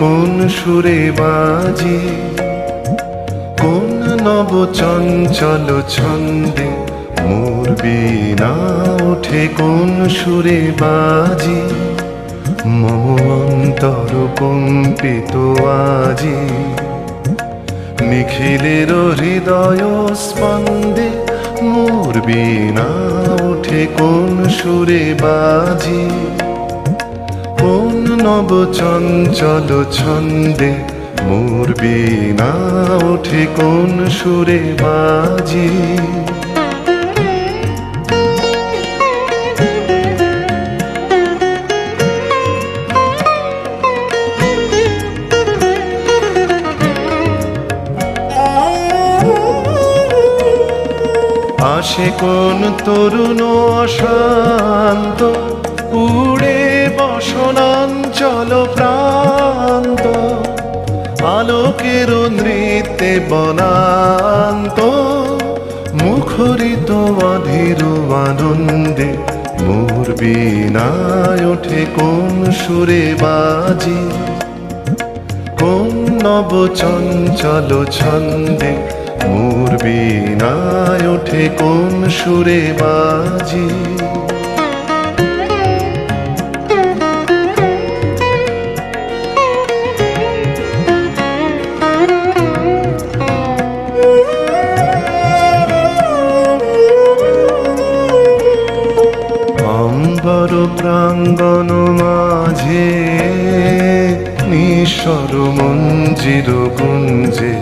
কোন সুরে বাজি, কোন নব চঞ্চল ছন্দে মোর বীণা ওঠে কোন সুরে বাজি। মম অন্তর কম্পিত আজি, নিখিলের হৃদয় স্পন্দে মোর বীণা ওঠে কোন সুরে বাজি। কোন নব চঞ্চল ছন্দে মোর বীণা ওঠে কোন সুরে বাজি। আসে কোন তরুণ অশান্ত, উড়ে বসনাঞ্চল প্রান্ত, আলোকের নৃত্যে বনান্ত, মুখরিত অধীর আনন্দে মোর বীণায় ওঠে কোন সুরে বাজি। কোন নব চঞ্চল ছন্দে মোর বীণায় ওঠে কোন সুরে বাজি। অম্বর প্রাঙ্গণ মাঝে নিঃস্বর মঞ্জির গুঞ্জে,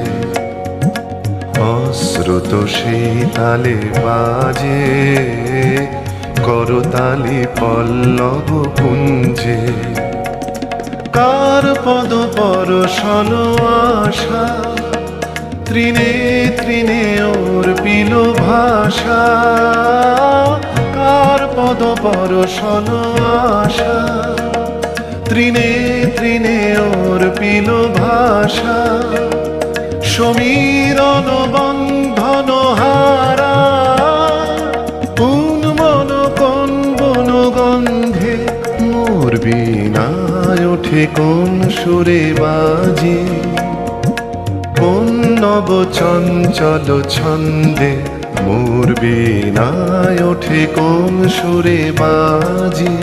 অশ্রুত সেই তালে বাজে করতালি পল্লব কুঞ্জে। কার পদ পরশন আশা, তৃণে তৃণে ওর পিল ভাষা। কার পদ পরশন আশা, তৃণে তৃণে ওর পিল ভাষা। সমীরণ বন্ধন হারা, কোন মন কোন বন গন্ধে মোর বীণায় ওঠে কোন সুরে বাজি। কোন নব চঞ্চল ছন্দে মোর বীণায় ওঠে কোন সুরে বাজি।